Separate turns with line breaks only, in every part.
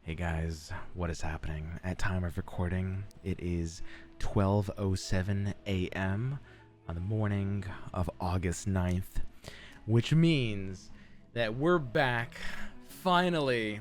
Hey guys, what is happening? At time of recording, it is 12:07 a.m. on the morning of August 9th, which means that we're back, finally,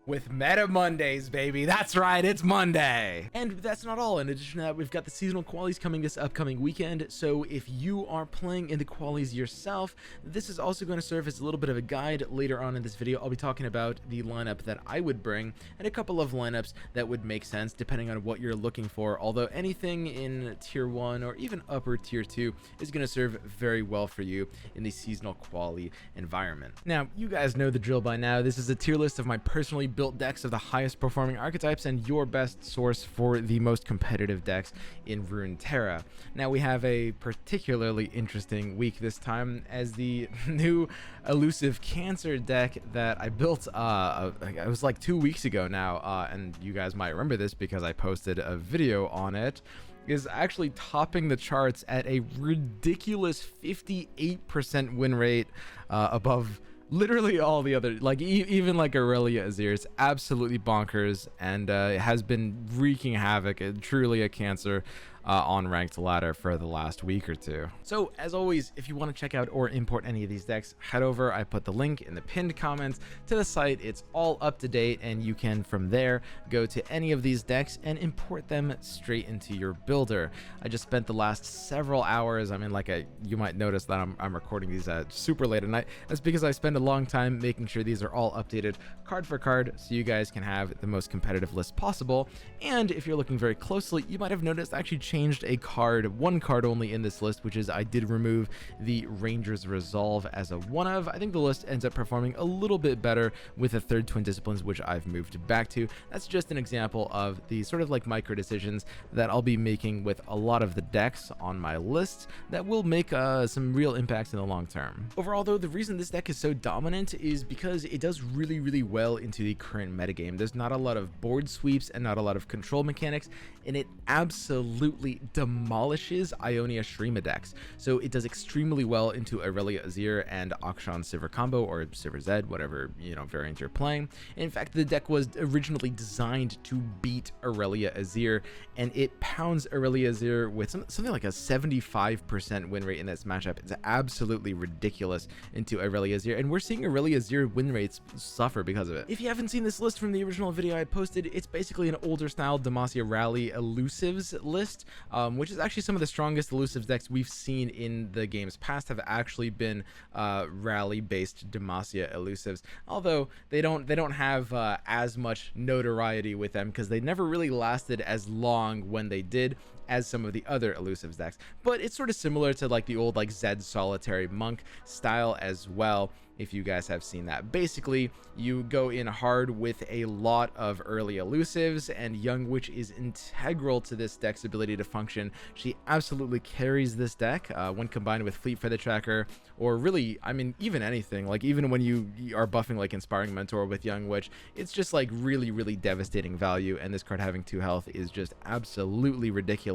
with Meta Mondays, baby. That's right, it's Monday. And that's not all. In addition to that, we've got the seasonal qualies coming this upcoming weekend. So if you are playing in the qualies yourself, this is also going to serve as a little bit of a guide. Later on in this video, I'll be talking about the lineup that I would bring and a couple of lineups that would make sense depending on what you're looking for. Although anything in tier 1 or even upper tier 2 is going to serve very well for you in the seasonal quality environment. Now, you guys know the drill by now. This is a tier list of my personally built decks of the highest performing archetypes and your best source for the most competitive decks in Runeterra. Now we have a particularly interesting week this time, as the new Elusive Cancer deck that I built it was like 2 weeks ago now, and you guys might remember this because I posted a video on it, is actually topping the charts at a ridiculous 58% win rate, above literally all the other, like even like Irelia Azir. It's absolutely bonkers, and it has been wreaking havoc. Truly a cancer on ranked ladder for the last week or two. So as always, if you want to check out or import any of these decks, head over. I put the link in the pinned comments to the site. It's all up to date, and you can from there go to any of these decks and import them straight into your builder. I just spent the last several hours, I mean, like you might notice that I'm recording these super late at night. That's because I spend a long time making sure these are all updated card for card, so you guys can have the most competitive list possible. And if you're looking very closely, you might have noticed I actually changed a card, one card only in this list, which is I did remove the Ranger's Resolve as a one of. I think the list ends up performing a little bit better with the third Twin Disciplines, which I've moved back to. That's just an example of the sort of like micro decisions that I'll be making with a lot of the decks on my list that will make some real impacts in the long term. Overall though, the reason this deck is so dominant is because it does really well into the current metagame. There's not a lot of board sweeps and not a lot of control mechanics, and it absolutely demolishes Ionia Shrima decks. So it does extremely well into Irelia Azir and Akshan Sivir combo, or Sivir Z, whatever variant you're playing. And in fact, the deck was originally designed to beat Irelia Azir, and it pounds Irelia Azir with something like a 75% win rate in this matchup. It's absolutely ridiculous into Irelia Azir, and we're seeing Irelia Azir win rates suffer because of it. If you haven't seen this list from the original video I posted, it's basically an older style Demacia Rally Elusives list, which is actually some of the strongest Elusives decks we've seen in the game's past have actually been Rally based Demacia Elusives, although they don't have as much notoriety with them because they never really lasted as long when they did as some of the other Elusives decks. But it's sort of similar to like the old like Zed Solitary Monk style as well, if you guys have seen that. Basically, you go in hard with a lot of early Elusives, and Young Witch is integral to this deck's ability to function. She absolutely carries this deck when combined with Fleet Feather Tracker, or really, I mean, even anything. Like even when you are buffing like Inspiring Mentor with Young Witch, it's just like really devastating value, and this card having 2 health is just absolutely ridiculous.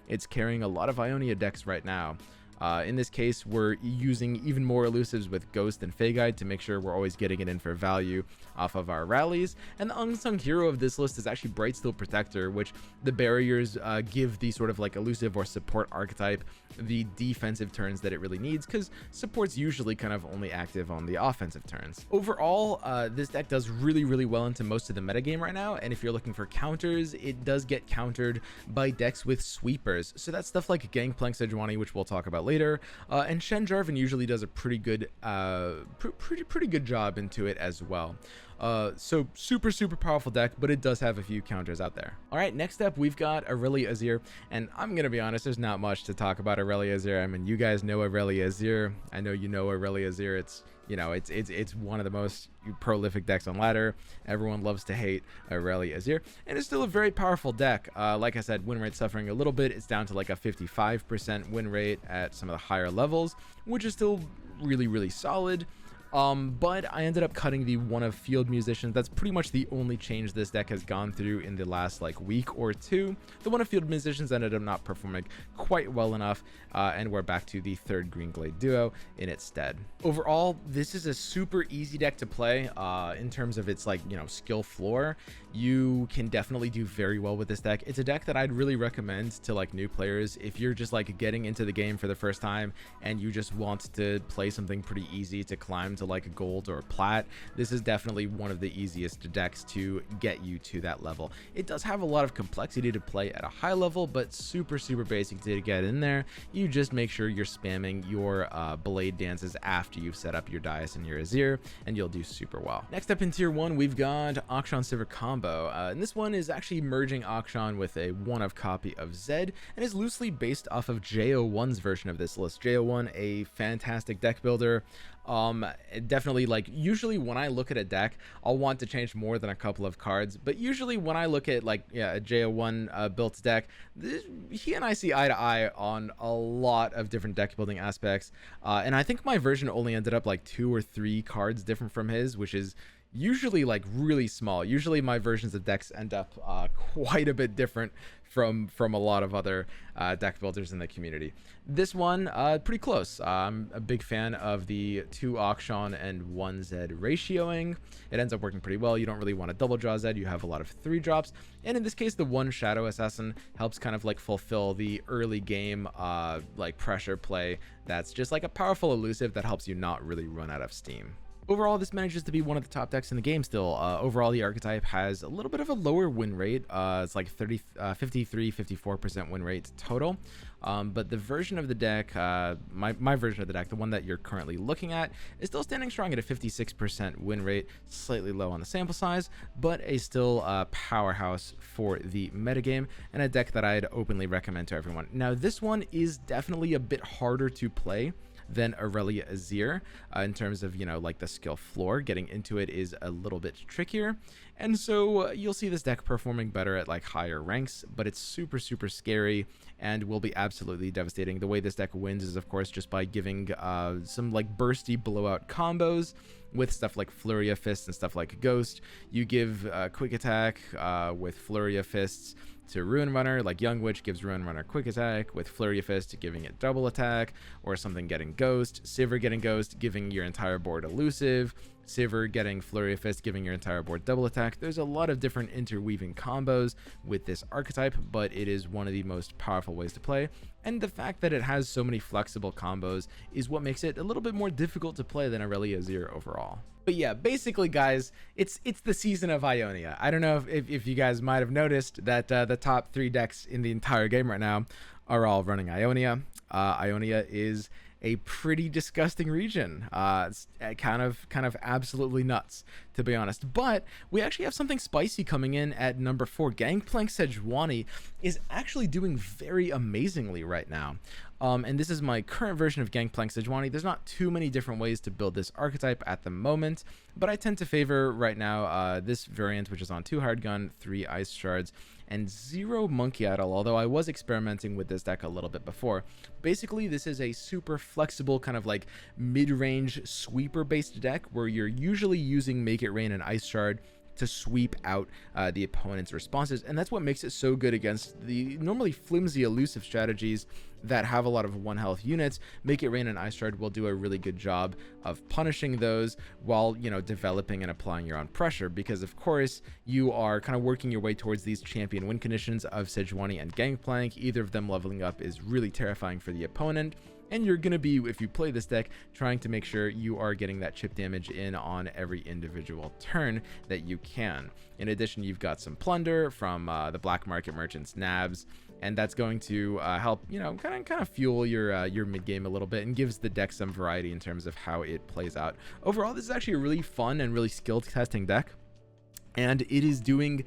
It's carrying a lot of Ionia decks right now. In this case, we're using even more Elusives with Ghost and Feyguide to make sure we're always getting it in for value off of our rallies. And the unsung hero of this list is actually Brightsteel Protector, which the barriers give the sort of like elusive or support archetype the defensive turns that it really needs, because support's usually kind of only active on the offensive turns. Overall, this deck does really well into most of the metagame right now, and if you're looking for counters, it does get countered by decks with sweepers. So that's stuff like Gangplank Sejuani, which we'll talk about later, and Shen Jarvan usually does a pretty good pretty good job into it as well. So super powerful deck, but it does have a few counters out there. All right, next up we've got Irelia Azir, and I'm gonna be honest, there's not much to talk about Irelia Azir. I mean, you guys know Irelia Azir. I know you know Irelia Azir. It's one of the most prolific decks on ladder. Everyone loves to hate Irelia Azir, and it's still a very powerful deck. Like I said, win rate suffering a little bit. It's down to like a 55% win rate at some of the higher levels, which is still really solid. But I ended up cutting the One of Field Musicians. That's pretty much the only change this deck has gone through in the last like week or two. The One of Field Musicians ended up not performing quite well enough, and we're back to the third Green Glade duo in its stead. Overall, this is a super easy deck to play in terms of its like, you know, skill floor. You can definitely do very well with this deck. It's a deck that I'd really recommend to like new players if you're just like getting into the game for the first time and you just want to play something pretty easy to climb to like a gold or plat. This is definitely one of the easiest decks to get you to that level. It does have a lot of complexity to play at a high level, but super basic to get in there. You just make sure you're spamming your blade dances after you've set up your Dais and your Azir, and you'll do super well. Next up in tier 1, we've got Akshan Sivir combo, and this one is actually merging Akshan with a one-of copy of Zed, and is loosely based off of JO1's version of this list. JO1, a fantastic deck builder. Definitely, like, usually when I look at a deck, I'll want to change more than a couple of cards, but usually when I look at like, yeah, a JO1 built deck, he and I see eye to eye on a lot of different deck building aspects, and I think my version only ended up like 2 or 3 cards different from his, which is usually like really small. Usually my versions of decks end up quite a bit different from a lot of other deck builders in the community. This one, pretty close. I'm a big fan of the 2 Akshan and 1 Zed ratioing. It ends up working pretty well. You don't really want to double draw Zed. You have a lot of 3 drops. And in this case, the 1 Shadow Assassin helps kind of like fulfill the early game like pressure play. That's just like a powerful elusive that helps you not really run out of steam. Overall, this manages to be one of the top decks in the game still. Overall, the archetype has a little bit of a lower win rate. It's like 53-54% win rate total. But the version of the deck, my version of the deck, the one that you're currently looking at, is still standing strong at a 56% win rate, slightly low on the sample size, but a still powerhouse for the metagame, and a deck that I'd openly recommend to everyone. Now, this one is definitely a bit harder to play than Irelia Azir in terms of, you know, like the skill floor. Getting into it is a little bit trickier, and so you'll see this deck performing better at like higher ranks, but it's super scary and will be absolutely devastating. The way this deck wins is, of course, just by giving some like bursty blowout combos with stuff like Flurry of Fists and stuff like Ghost. You give quick attack with Flurry of Fists to Ruin Runner, like Young Witch gives Ruin Runner quick attack, with Flurry of Fist giving it double attack, or something getting Ghost, Sivir getting Ghost, giving your entire board elusive, Sivir getting Flurry of Fist, giving your entire board double attack. There's a lot of different interweaving combos with this archetype, but it is one of the most powerful ways to play, and the fact that it has so many flexible combos is what makes it a little bit more difficult to play than Irelia Azir overall. But yeah, basically, guys, it's the season of Ionia. I don't know if you guys might have noticed that the top 3 decks in the entire game right now are all running Ionia. Ionia is a pretty disgusting region. It's kind of absolutely nuts, to be honest. But we actually have something spicy coming in at number 4. Gangplank Sejuani is actually doing very amazingly right now. And this is my current version of Gangplank Sejuani. There's not too many different ways to build this archetype at the moment, but I tend to favor right now this variant, which is on 2 hard gun, 3 ice shards, and 0 monkey idol, although I was experimenting with this deck a little bit before. Basically, this is a super flexible kind of like mid-range sweeper based deck where you're usually using Make It Rain and Ice Shard to sweep out the opponent's responses, and that's what makes it so good against the normally flimsy elusive strategies that have a lot of 1 health units. Make It Rain and Ice Shard will do a really good job of punishing those while, you know, developing and applying your own pressure, because of course you are kind of working your way towards these champion win conditions of Sejuani and Gangplank. Either of them leveling up is really terrifying for the opponent, and you're going to be, if you play this deck, trying to make sure you are getting that chip damage in on every individual turn that you can. In addition, you've got some plunder from the black market merchants nabs, and that's going to help, you know, kind of fuel your mid game a little bit, and gives the deck some variety in terms of how it plays out. Overall, this is actually a really fun and really skill testing deck, and it is doing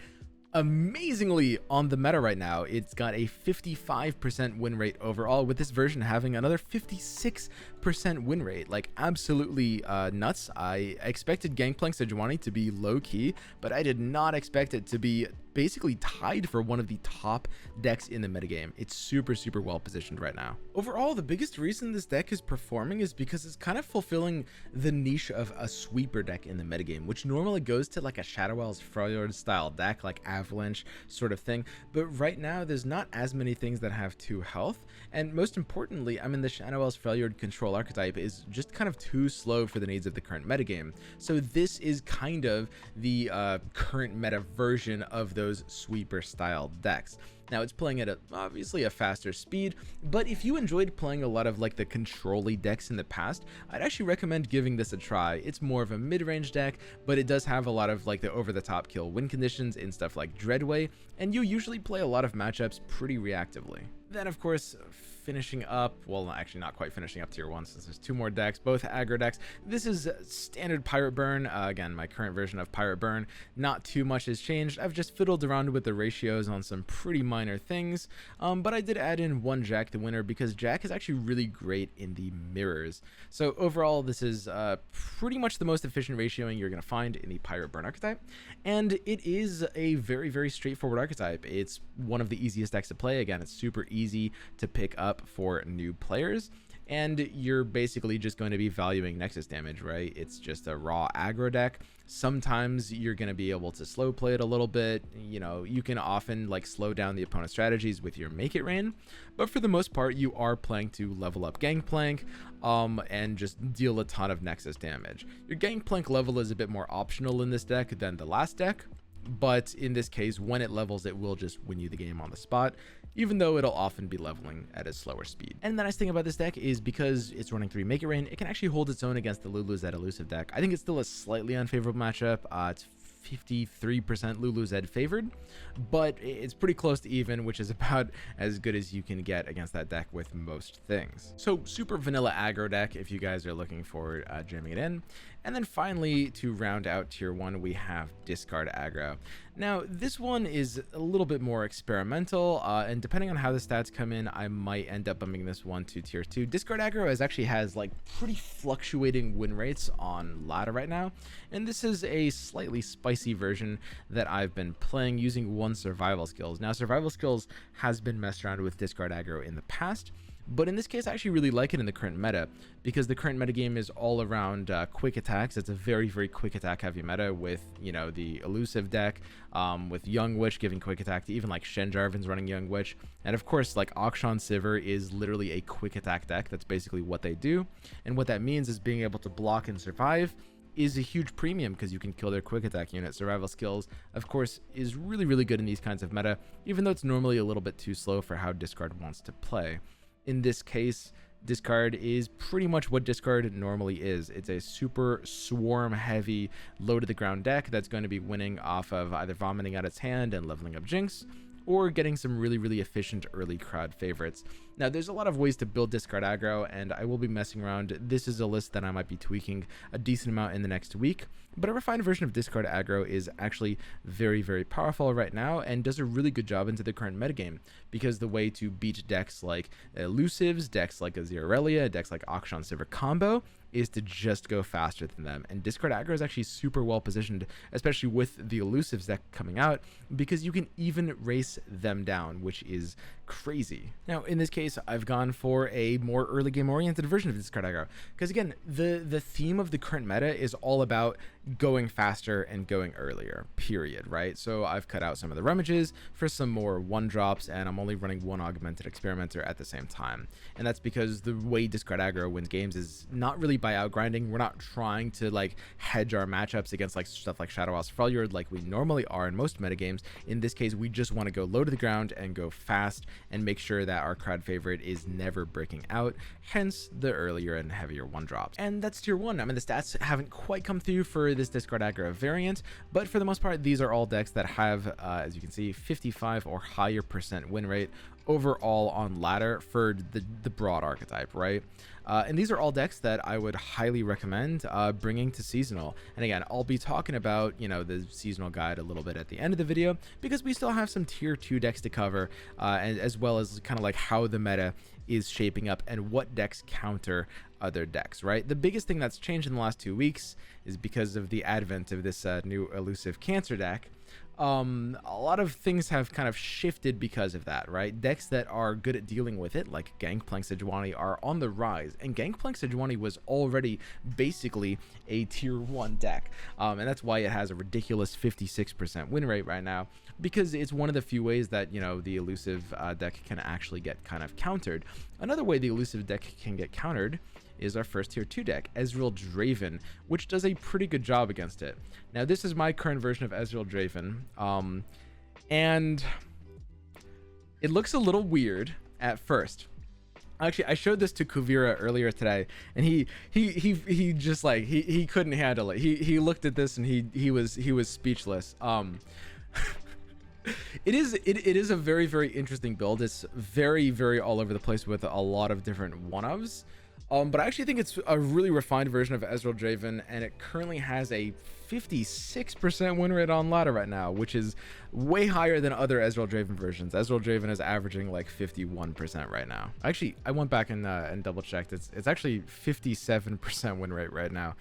amazingly on the meta right now. It's got a 55% win rate overall, with this version having another 56% win rate. Like, absolutely nuts. I expected Gangplank Sejuani to be low key, but I did not expect it to be basically tied for one of the top decks in the metagame. It's super well positioned right now. Overall, the biggest reason this deck is performing is because it's kind of fulfilling the niche of a sweeper deck in the metagame, which normally goes to like a Shadow Isles Freljord style deck, like Avalanche sort of thing. But right now, there's not as many things that have 2 health, and most importantly, I mean, the Shadow Isles Freljord control archetype is just kind of too slow for the needs of the current metagame. So this is kind of the current meta version of those sweeper style decks. Now it's playing at obviously a faster speed, but if you enjoyed playing a lot of like the control-y decks in the past, I'd actually recommend giving this a try. It's more of a mid-range deck, but it does have a lot of like the over-the-top kill win conditions in stuff like Dreadway, and you usually play a lot of matchups pretty reactively. Then of course, finishing up, well, actually not quite finishing up tier 1 since there's 2 more decks, both aggro decks. This is standard Pirate Burn, again, my current version of Pirate Burn. Not too much has changed. I've just fiddled around with the ratios on some pretty minor things, but I did add in 1 Jack the Winner because Jack is actually really great in the mirrors. So overall, this is pretty much the most efficient ratioing you're going to find in the Pirate Burn archetype, and it is a very straightforward archetype. It's one of the easiest decks to play. Again, it's super easy to pick up for new players, and you're basically just going to be valuing Nexus damage, right? It's just a raw aggro deck. Sometimes you're going to be able to slow play it a little bit. You know, you can often like slow down the opponent's strategies with your Make It Rain, but for the most part, you are playing to level up Gangplank and just deal a ton of Nexus damage. Your Gangplank level is a bit more optional in this deck than the last deck, but in this case, when it levels, it will just win you the game on the spot, even though it'll often be leveling at a slower speed. And the nice thing about this deck is because it's running 3 Make It Rain, it can actually hold its own against the Lulu Zed Elusive deck. I think it's still a slightly unfavorable matchup. It's 53% Lulu Zed favored, but it's pretty close to even, which is about as good as you can get against that deck with most things. So super vanilla aggro deck if you guys are looking for jamming it in. And then finally, to round out tier 1, we have Discard Aggro. Now, this one is a little bit more experimental, and depending on how the stats come in, I might end up bumping this one to tier 2. Discard Aggro actually has like pretty fluctuating win rates on ladder right now, and this is a slightly spicy version that I've been playing using 1 survival skills. Now, survival skills has been messed around with Discard Aggro in the past, but in this case, I actually really like it in the current meta because the current meta game is all around quick attacks. It's a very quick attack heavy meta with, you know, the elusive deck, with Young Witch giving quick attack to even like Shen Jarvan's running Young Witch. And of course, like Akshan Sivir is literally a quick attack deck. That's basically what they do. And what that means is being able to block and survive is a huge premium because you can kill their quick attack unit. Survival skills, of course, is really good in these kinds of meta, even though it's normally a little bit too slow for how Discard wants to play. In this case, Discard is pretty much what Discard normally is. It's a super swarm heavy low to the ground deck that's going to be winning off of either vomiting out its hand and leveling up Jinx, or getting some really efficient early crowd favorites. Now, there's a lot of ways to build Discard Aggro, and I will be messing around. This is a list that I might be tweaking a decent amount in the next week, but a refined version of Discard Aggro is actually very powerful right now and does a really good job into the current metagame, because the way to beat decks like Elusives, decks like Irelia, decks like Akshan Sivir combo is to just go faster than them. And Discard Aggro is actually super well positioned, especially with the Elusives deck coming out, because you can even race them down, which is crazy. Now, in this case, I've gone for a more early game oriented version of Discard Aggro, because again, the theme of the current meta is all about going faster and going earlier, period, right? So I've cut out some of the rummages for some more 1-drops, and I'm only running 1 augmented experimenter at the same time. And that's because the way Discard Aggro wins games is not really by outgrinding. We're not trying to like hedge our matchups against like stuff like Shadow Isles Freljord like we normally are in most metagames. In this case, we just want to go low to the ground and go fast and make sure that our crowd favorite is never breaking out, hence the earlier and heavier 1-drops. And that's tier 1. I mean, the stats haven't quite come through for this Discard Aggro variant, but for the most part, these are all decks that have, as you can see, 55 or higher % win rate overall on ladder for the broad archetype, right? And these are all decks that I would highly recommend bringing to seasonal. And again, I'll be talking about, you know, the seasonal guide a little bit at the end of the video, because we still have some tier 2 decks to cover, and as well as kind of like how the meta is shaping up and what decks counter other decks, right? The biggest thing that's changed in the last 2 weeks is because of the advent of this new Elusive Cancer deck. a lot of things have kind of shifted because of that, right? Decks that are good at dealing with it, like Gangplank Sejuani, are on the rise, and Gangplank Sejuani was already basically a tier 1 deck, and that's why it has a ridiculous 56% win rate right now, because it's one of the few ways that, you know, the Elusive deck can actually get kind of countered. Another way the Elusive deck can get countered is our first tier 2 deck, Ezreal Draven, which does a pretty good job against it. Now, this is my current version of Ezreal Draven, and it looks a little weird at first. Actually, I showed this to Kuvira earlier today, and he just like he couldn't handle it. He looked at this and he was speechless. It is a very interesting build. It's very all over the place with a lot of different one-ofs. But I actually think it's a really refined version of Ezreal Draven, and it currently has a 56% win rate on ladder right now, which is way higher than other Ezreal Draven versions. Ezreal Draven is averaging like 51% right now. Actually, I went back and double checked. It's actually 57% win rate right now,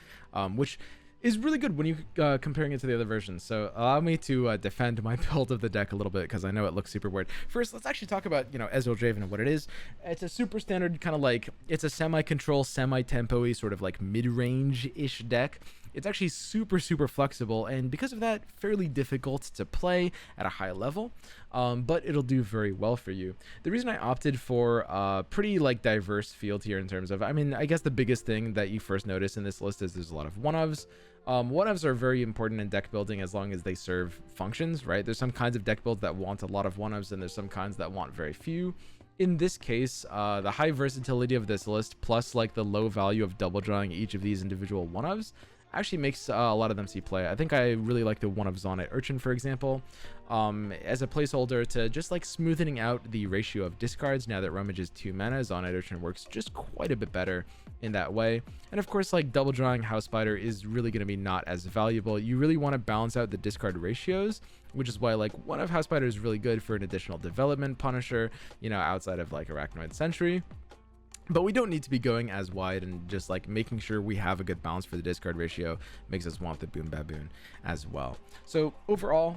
which is really good when you comparing it to the other versions. So allow me to defend my build of the deck a little bit, because I know it looks super weird. First, let's actually talk about, you know, Ezreal Draven and what it is. It's a super standard kind of like, it's a semi-control, semi-tempo-y sort of like mid-range-ish deck. It's actually super flexible, and because of that, fairly difficult to play at a high level, but it'll do very well for you. The reason I opted for a pretty like diverse field here in terms of, I mean, I guess the biggest thing that you first notice in this list is there's a lot of one-ofs. One-ofs are very important in deck building as long as they serve functions, right? There's some kinds of deck builds that want a lot of one-ofs, and there's some kinds that want very few. In this case, the high versatility of this list, plus like the low value of double drawing each of these individual one-ofs, actually makes a lot of them see play. I think I really like the one of Zonite Urchin, for example, as a placeholder to just like smoothing out the ratio of discards. Now that Rummage is 2 mana, Zonite Urchin works just quite a bit better in that way. And of course, like double drawing House Spider is really going to be not as valuable. You really want to balance out the discard ratios, which is why like one of House Spider is really good for an additional development punisher, you know, outside of like Arachnoid Sentry. But we don't need to be going as wide, and just like making sure we have a good balance for the discard ratio makes us want the Boom Baboon as well. So overall,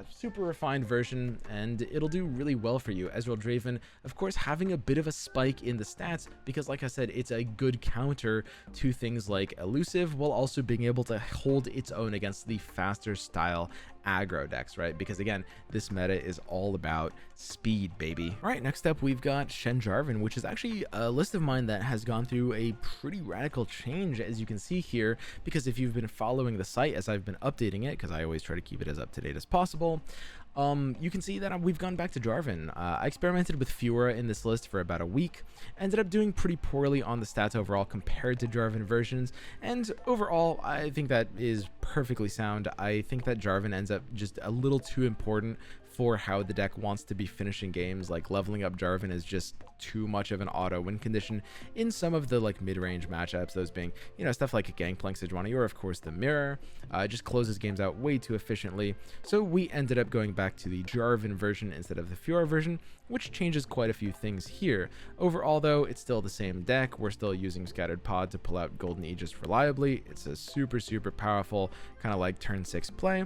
super refined version, and it'll do really well for you. Ezreal Draven, of course, having a bit of a spike in the stats, because like I said, it's a good counter to things like Elusive, while also being able to hold its own against the faster style aggro decks, right? Because again, this meta is all about speed, baby. All right, next up we've got Shen Jarvan, which is actually a list of mine that has gone through a pretty radical change, as you can see here, because if you've been following the site as I've been updating it, because I always try to keep it as up to date as possible, you can see that we've gone back to Jarvan. I experimented with Fiora in this list for about a week, ended up doing pretty poorly on the stats overall compared to Jarvan versions, and overall I think that is perfectly sound. I think that Jarvan ends up just a little too important for how the deck wants to be finishing games. Like leveling up Jarvan is just too much of an auto win condition in some of the like mid-range matchups, those being, you know, stuff like Gangplank Sejuani or of course the Mirror. It just closes games out way too efficiently, so we ended up going back to the Jarvan version instead of the Fiora version, which changes quite a few things here. Overall though, it's still the same deck. We're still using Scattered Pod to pull out Golden Aegis reliably. It's a super powerful kind of like turn 6 play.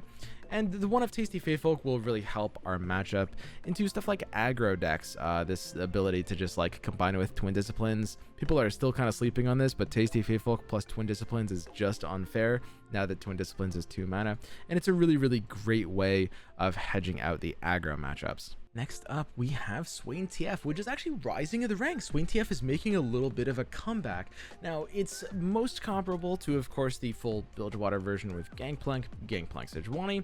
And the one of Tasty Faithfolk will really help our matchup into stuff like aggro decks. This ability to just like combine it with Twin Disciplines. People are still kind of sleeping on this, but Tasty Faithfolk plus Twin Disciplines is just unfair now that Twin Disciplines is 2 mana. And it's a really great way of hedging out the aggro matchups. Next up, we have Swain TF, which is actually rising in the ranks. Swain TF is making a little bit of a comeback. Now, it's most comparable to, of course, the full Bilgewater version with Gangplank Sejuani,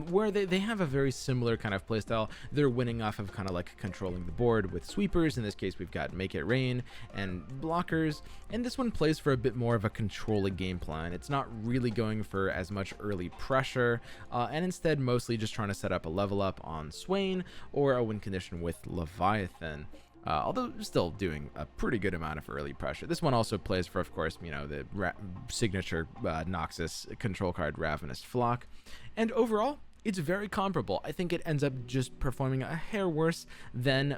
where they have a very similar kind of playstyle. They're winning off of kind of like controlling the board with sweepers. In this case, we've got Make It Rain and blockers, and this one plays for a bit more of a controlling game plan. It's not really going for as much early pressure, and instead mostly just trying to set up a level up on Swain or a win condition with Leviathan, although still doing a pretty good amount of early pressure. This one also plays for, of course, you know, the signature Noxus control card, Ravenous Flock. And overall, it's very comparable. I think it ends up just performing a hair worse than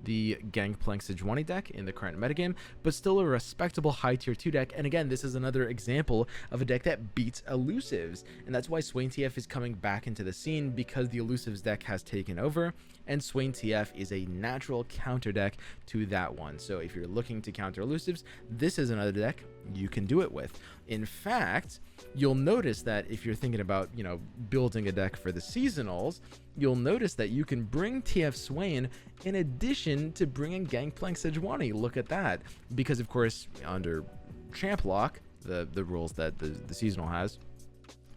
the Gangplank Sejuani deck in the current metagame, but still a respectable high tier 2 deck. And again, this is another example of a deck that beats Elusives, and that's why Swain TF is coming back into the scene, because the Elusives deck has taken over, and Swain TF is a natural counter deck to that one. So if you're looking to counter Elusives, this is another deck you can do it with. In fact, you'll notice that if you're thinking about, you know, building a deck for the seasonals, you'll notice that you can bring TF Swain in addition to bringing Gangplank Sejuani. Look at that. Because, of course, under Champ Lock, the rules that the seasonal has,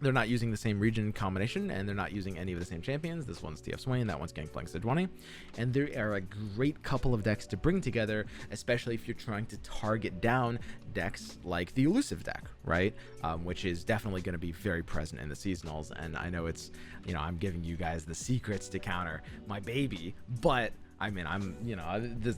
they're not using the same region combination, and they're not using any of the same champions. This one's TF Swain, that one's Gangplank Sejuani, and there are a great couple of decks to bring together, especially if you're trying to target down decks like the Elusive deck, right? Which is definitely going to be very present in the seasonals. And I know it's, you know, I'm giving you guys the secrets to counter my baby, but I mean,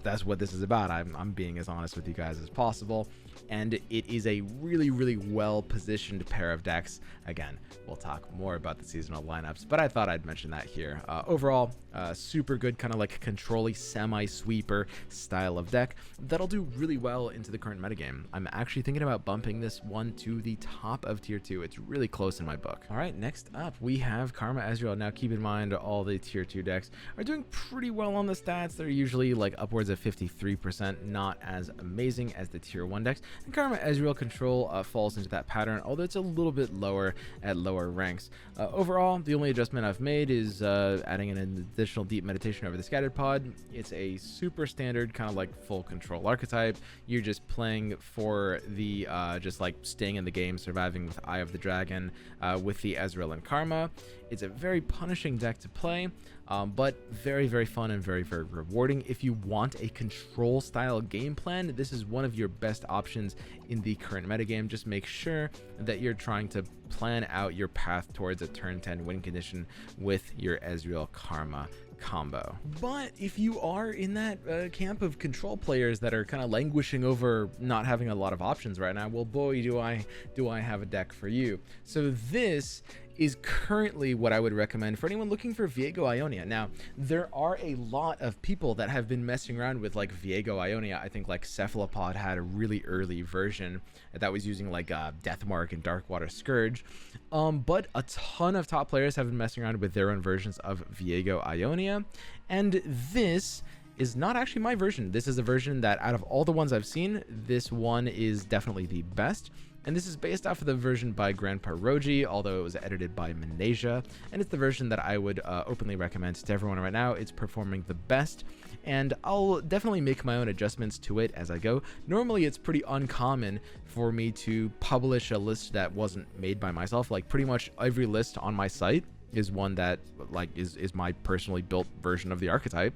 that's what this is about. I'm being as honest with you guys as possible, and it is a really, really well-positioned pair of decks. Again, we'll talk more about the seasonal lineups, but I thought I'd mention that here. Overall, super good, kind of like control-y, semi-sweeper style of deck that'll do really well into the current metagame. I'm actually thinking about bumping this one to the top of tier 2. It's really close in my book. All right, next up, we have Karma Ezreal. Now, keep in mind, all the tier 2 decks are doing pretty well on the stats. They're usually like upwards of 53%, not as amazing as the tier 1 decks. And Karma Ezreal Control falls into that pattern, although it's a little bit lower at lower ranks. Overall, the only adjustment I've made is adding an additional deep meditation over the scattered pod. It's a super standard kind of like full control archetype. You're just playing for the just like staying in the game, surviving with Eye of the Dragon with the Ezreal and Karma. It's a very punishing deck to play, but very, very fun and very, very rewarding. If you want a control style game plan, this is one of your best options in the current metagame. Just make sure that you're trying to plan out your path towards a turn 10 win condition with your Ezreal Karma combo. But if you are in that camp of control players that are kind of languishing over not having a lot of options right now, well, boy, do I have a deck for you. So this is currently what I would recommend for anyone looking for Viego Ionia. Now, there are a lot of people that have been messing around with like Viego Ionia. I think like Cephalopod had a really early version that was using like Deathmark and Darkwater Scourge, but a ton of top players have been messing around with their own versions of Viego Ionia, and this is not actually my version. This is a version that out of all the ones I've seen, this one is definitely the best. And this is based off of the version by Grandpa Roji, although it was edited by Manesia, and it's the version that I would openly recommend to everyone right now. It's performing the best, and I'll definitely make my own adjustments to it as I go. Normally, it's pretty uncommon for me to publish a list that wasn't made by myself. Like pretty much every list on my site is one that like is my personally built version of the archetype.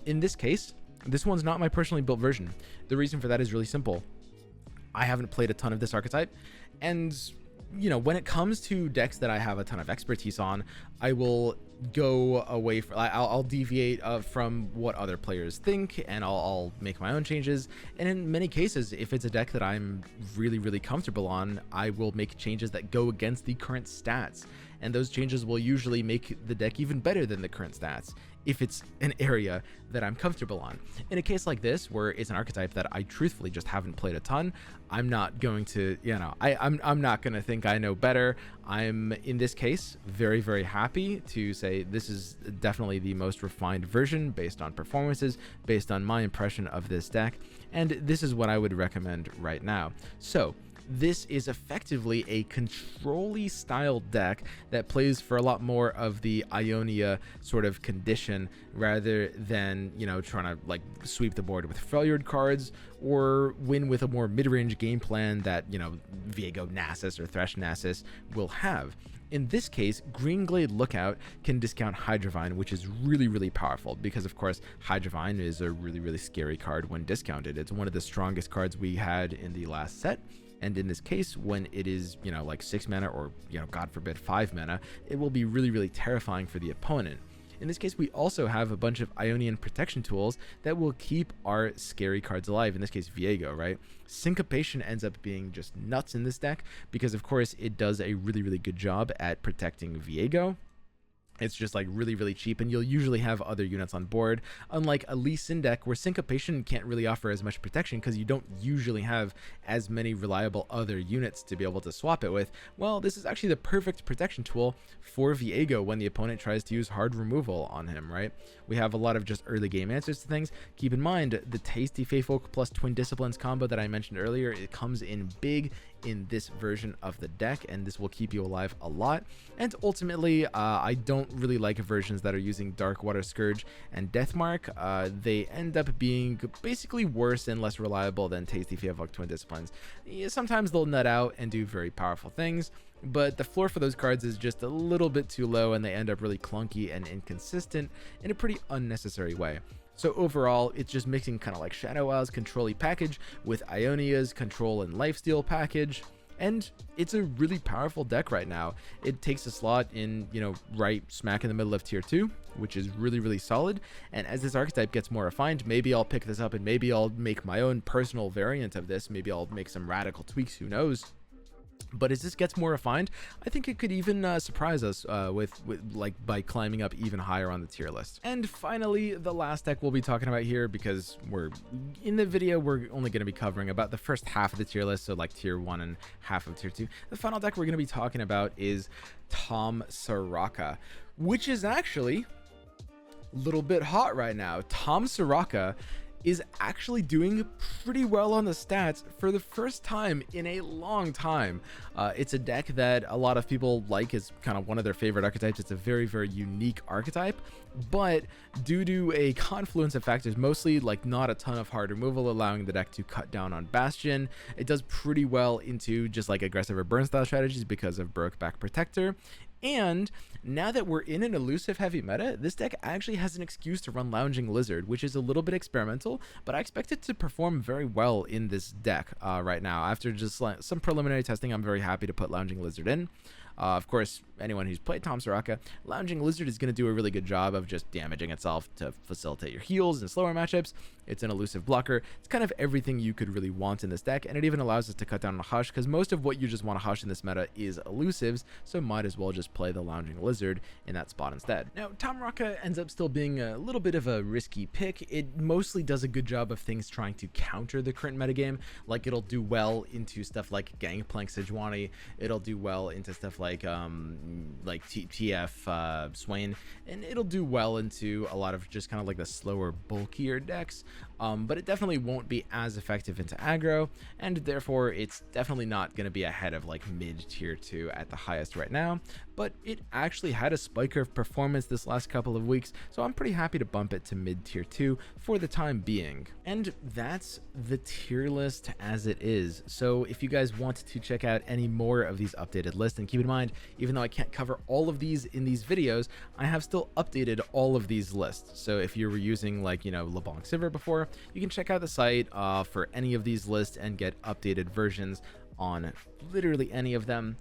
In this case, this one's not my personally built version. The reason for that is really simple. I haven't played a ton of this archetype, and you know, when it comes to decks that I have a ton of expertise on, I will go away from, I'll deviate from what other players think, and I'll make my own changes. And in many cases, if it's a deck that I'm really, really comfortable on, I will make changes that go against the current stats, and those changes will usually make the deck even better than the current stats if it's an area that I'm comfortable on. In a case like this, where it's an archetype that I truthfully just haven't played a ton, I'm not going to, you know, I'm not going to think I know better. I'm, in this case, very, very happy to say this is definitely the most refined version based on performances, based on my impression of this deck, and this is what I would recommend right now. So, this is effectively a control-y style deck that plays for a lot more of the Ionia sort of condition rather than, you know, trying to like sweep the board with Freljord cards or win with a more mid-range game plan that, you know, Viego Nasus or Thresh Nasus will have. In this case, Greenglade Lookout can discount Hydrovine, which is really, really powerful because, of course, Hydrovine is a really, really scary card when discounted. It's one of the strongest cards we had in the last set. And in this case, when it is, you know, like 6 mana or, you know, God forbid 5 mana, it will be really, really terrifying for the opponent. In this case, we also have a bunch of Ionian protection tools that will keep our scary cards alive. In this case, Viego, right? Syncopation ends up being just nuts in this deck because, of course, it does a really, really good job at protecting Viego. It's just like really cheap, and you'll usually have other units on board, unlike a Lee Sin deck where Syncopation can't really offer as much protection because you don't usually have as many reliable other units to be able to swap it with. Well, this is actually the perfect protection tool for Viego when the opponent tries to use hard removal on him, right? We have a lot of just early game answers to things. Keep in mind the Tasty Feyfolk plus Twin Disciplines combo that I mentioned earlier. It comes in big in this version of the deck, and this will keep you alive a lot. And ultimately, I don't really like versions that are using Darkwater Scourge and Deathmark. They end up being basically worse and less reliable than Tasty Feyfolk Twin Disciplines. Yeah, sometimes they'll nut out and do very powerful things, but the floor for those cards is just a little bit too low, and they end up really clunky and inconsistent in a pretty unnecessary way. So overall, it's just mixing kind of like Shadow Isle's Control-y package with Ionia's Control and Lifesteal package, and it's a really powerful deck right now. It takes a slot in, you know, right smack in the middle of tier 2, which is really solid. And as this archetype gets more refined, maybe I'll pick this up and maybe I'll make my own personal variant of this. Maybe I'll make some radical tweaks, who knows. But as this gets more refined, I think it could even surprise us with by climbing up even higher on the tier list. And finally, the last deck we'll be talking about here, because in the video we're only going to be covering about the first half of the tier list, so like tier 1 and half of tier 2. The final deck we're going to be talking about is Tom Soraka, which is actually a little bit hot right now. Tom Soraka is actually doing pretty well on the stats for the first time in a long time. It's a deck that a lot of people like, is kind of one of their favorite archetypes. It's a very unique archetype, but due to a confluence of factors, mostly like not a ton of hard removal, allowing the deck to cut down on Bastion, it does pretty well into just like aggressive or burn style strategies because of Brokeback Protector. And now that we're in an elusive heavy meta, this deck actually has an excuse to run Lounging Lizard, which is a little bit experimental, but I expect it to perform very well in this deck right now. After just like some preliminary testing, I'm very happy to put Lounging Lizard in. Of course, anyone who's played Tom Soraka, Lounging Lizard is going to do a really good job of just damaging itself to facilitate your heals and slower matchups. It's an elusive blocker. It's kind of everything you could really want in this deck, and it even allows us to cut down on Hush, because most of what you just want to Hush in this meta is elusives, so might as well just play the Lounging Lizard in that spot instead. Now, Tom Soraka ends up still being a little bit of a risky pick. It mostly does a good job of things trying to counter the current metagame, like it'll do well into stuff like Gangplank Sejuani, it'll do well into stuff like TF Swain, and it'll do well into a lot of just kind of like the slower, bulkier decks, but it definitely won't be as effective into aggro, and therefore it's definitely not going to be ahead of like mid tier 2 at the highest right now. But it actually had a spike of performance this last couple of weeks, so I'm pretty happy to bump it to mid tier 2 for the time being. And that's the tier list as it is. So if you guys want to check out any more of these updated lists, and keep in mind, even though I can't cover all of these in these videos, I have still updated all of these lists. So if you were using like, you know, LeBlanc Silver before, you can check out the site for any of these lists and get updated versions on literally any of them.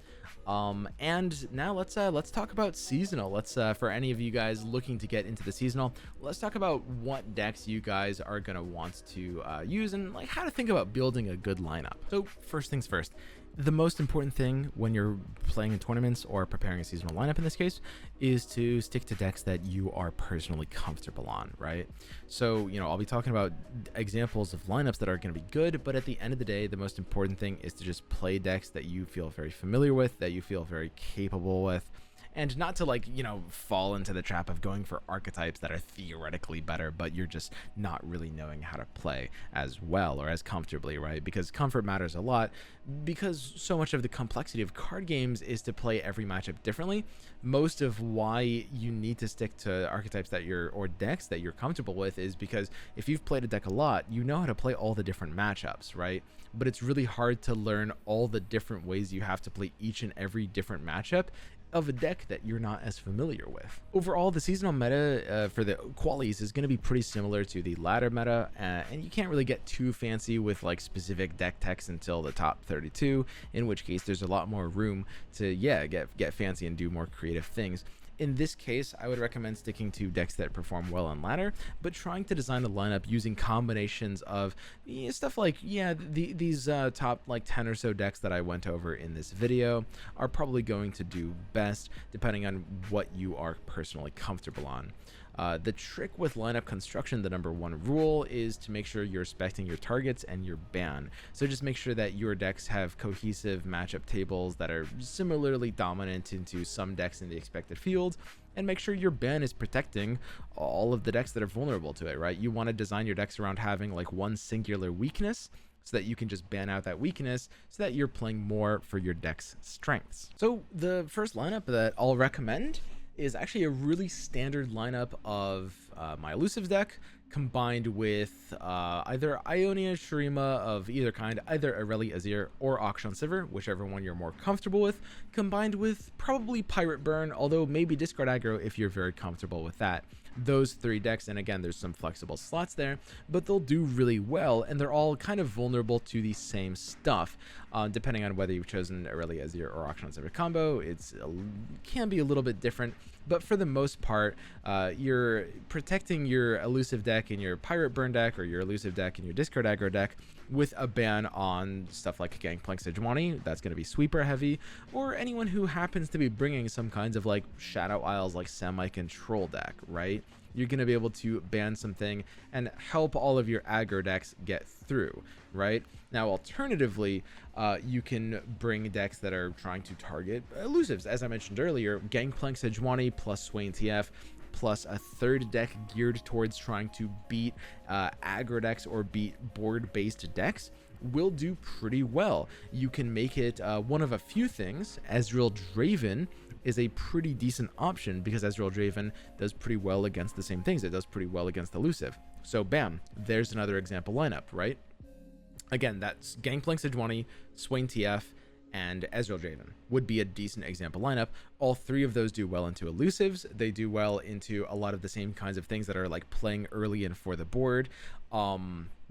And now let's talk about seasonal. Let's for any of you guys looking to get into the seasonal, let's talk about what decks you guys are gonna want to use, and like how to think about building a good lineup. So first things first, the most important thing when you're playing in tournaments or preparing a seasonal lineup in this case is to stick to decks that you are personally comfortable on, right? So, you know, I'll be talking about examples of lineups that are going to be good, but at the end of the day, the most important thing is to just play decks that you feel very familiar with, that you feel very capable with, and not to like, you know, fall into the trap of going for archetypes that are theoretically better, but you're just not really knowing how to play as well or as comfortably, right? Because comfort matters a lot, because so much of the complexity of card games is to play every matchup differently. Most of why you need to stick to archetypes that or decks that you're comfortable with is because if you've played a deck a lot, you know how to play all the different matchups, right? But it's really hard to learn all the different ways you have to play each and every different matchup of a deck that you're not as familiar with. Overall, the seasonal meta for the qualies is going to be pretty similar to the ladder meta, and you can't really get too fancy with like specific deck techs until the top 32, in which case there's a lot more room to get fancy and do more creative things. in this case, I would recommend sticking to decks that perform well on ladder, but trying to design the lineup using combinations of stuff like, these top like 10 or so decks that I went over in this video are probably going to do best depending on what you are personally comfortable on. The trick with lineup construction, the number one rule, is to make sure you're respecting your targets and your ban. So just make sure that your decks have cohesive matchup tables that are similarly dominant into some decks in the expected field, and make sure your ban is protecting all of the decks that are vulnerable to it, right? You want to design your decks around having like one singular weakness, so that you can just ban out that weakness so that you're playing more for your deck's strengths. So the first lineup that I'll recommend is actually a really standard lineup of my Elusive deck combined with either Ionia, Shurima of either kind, either Irelia Azir or Akshan Sivir, whichever one you're more comfortable with, combined with probably Pirate Burn, although maybe discard aggro if you're very comfortable with that. Those three decks, and again, there's some flexible slots there, but they'll do really well, and they're all kind of vulnerable to the same stuff. Depending on whether you've chosen Irelia Azir or Akshan Sivir combo, can be a little bit different, but for the most part, you're protecting your Elusive deck and your Pirate Burn deck, or your Elusive deck and your discard aggro deck, with a ban on stuff like Gangplank Sejuani, that's going to be sweeper heavy, or anyone who happens to be bringing some kinds of like Shadow Isles like semi-control deck, right? You're going to be able to ban something and help all of your aggro decks get through, right? Now, alternatively, you can bring decks that are trying to target elusives. As I mentioned earlier, Gangplank Sejuani plus Swain TF plus a third deck geared towards trying to beat aggro decks or beat board-based decks will do pretty well. You can make it one of a few things. Ezreal Draven is a pretty decent option because Ezreal Draven does pretty well against the same things. It does pretty well against elusive. So bam, there's another example lineup, right? Again, that's Gangplank Sejuani, Swain TF, and Ezreal Draven would be a decent example lineup. All three of those do well into elusives. They do well into a lot of the same kinds of things that are like playing early and for the board.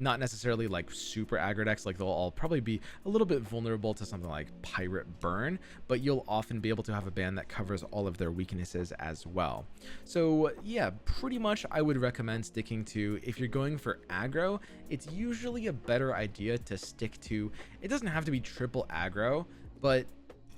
Not necessarily like super aggro decks, like they'll all probably be a little bit vulnerable to something like Pirate Burn, but you'll often be able to have a ban that covers all of their weaknesses as well. So yeah, pretty much I would recommend sticking to, if you're going for aggro, it's usually a better idea to stick to, it doesn't have to be triple aggro, but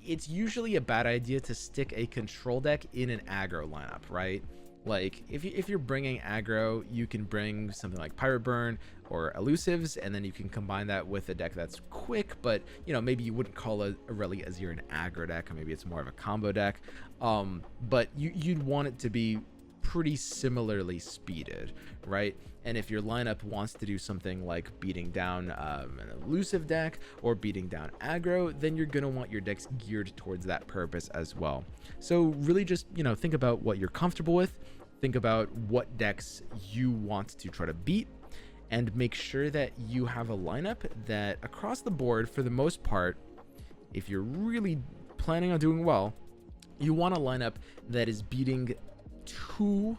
it's usually a bad idea to stick a control deck in an aggro lineup, right? Like if you're bringing aggro, you can bring something like Pirate Burn or elusives, and then you can combine that with a deck that's quick, but you know, maybe you wouldn't call a Irelia Azir an aggro deck, or maybe it's more of a combo deck. But you'd want it to be pretty similarly speeded, right? And if your lineup wants to do something like beating down an elusive deck or beating down aggro, then you're gonna want your decks geared towards that purpose as well. So really just, you know, think about what you're comfortable with, think about what decks you want to try to beat, and make sure that you have a lineup that across the board, for the most part, if you're really planning on doing well, you want a lineup that is beating two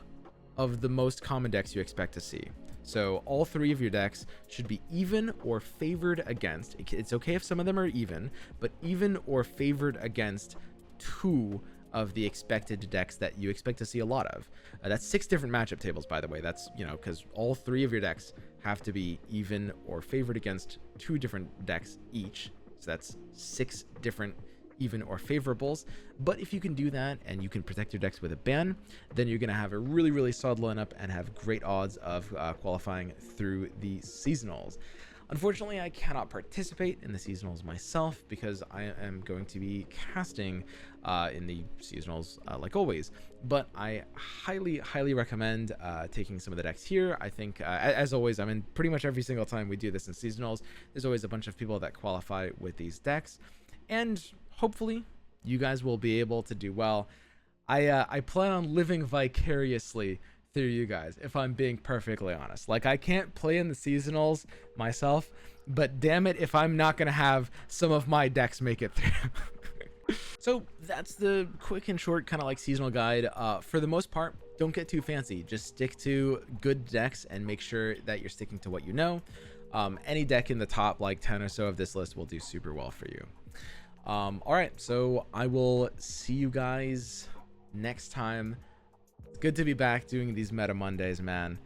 of the most common decks you expect to see. So all three of your decks should be even or favored against. It's okay if some of them are even, but even or favored against two of the expected decks that you expect to see a lot of. That's 6 different matchup tables, by the way. That's, you know, because all three of your decks have to be even or favored against 2 different decks each. So that's 6 different even or favorables. But if you can do that and you can protect your decks with a ban, then you're going to have a really, really solid lineup and have great odds of qualifying through the seasonals. Unfortunately, I cannot participate in the seasonals myself because I am going to be casting in the seasonals like always. But I highly recommend taking some of the decks here. I think, as always, I mean, pretty much every single time we do this in seasonals, there's always a bunch of people that qualify with these decks. And hopefully, you guys will be able to do well. I plan on living vicariously through you guys, if I'm being perfectly honest. Like, I can't play in the seasonals myself, but damn it if I'm not gonna have some of my decks make it through. So that's the quick and short kind of like seasonal guide. For the most part, don't get too fancy, just stick to good decks and make sure that you're sticking to what you know. Any deck in the top like 10 or so of this list will do super well for you. All right, so I will see you guys next time. It's good to be back doing these Meta Mondays, man.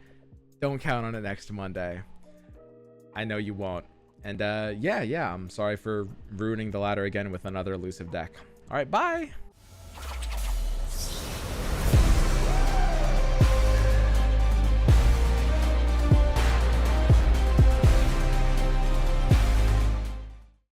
Don't count on it next Monday. I know you won't. And yeah, I'm sorry for ruining the ladder again with another elusive deck. All right, bye.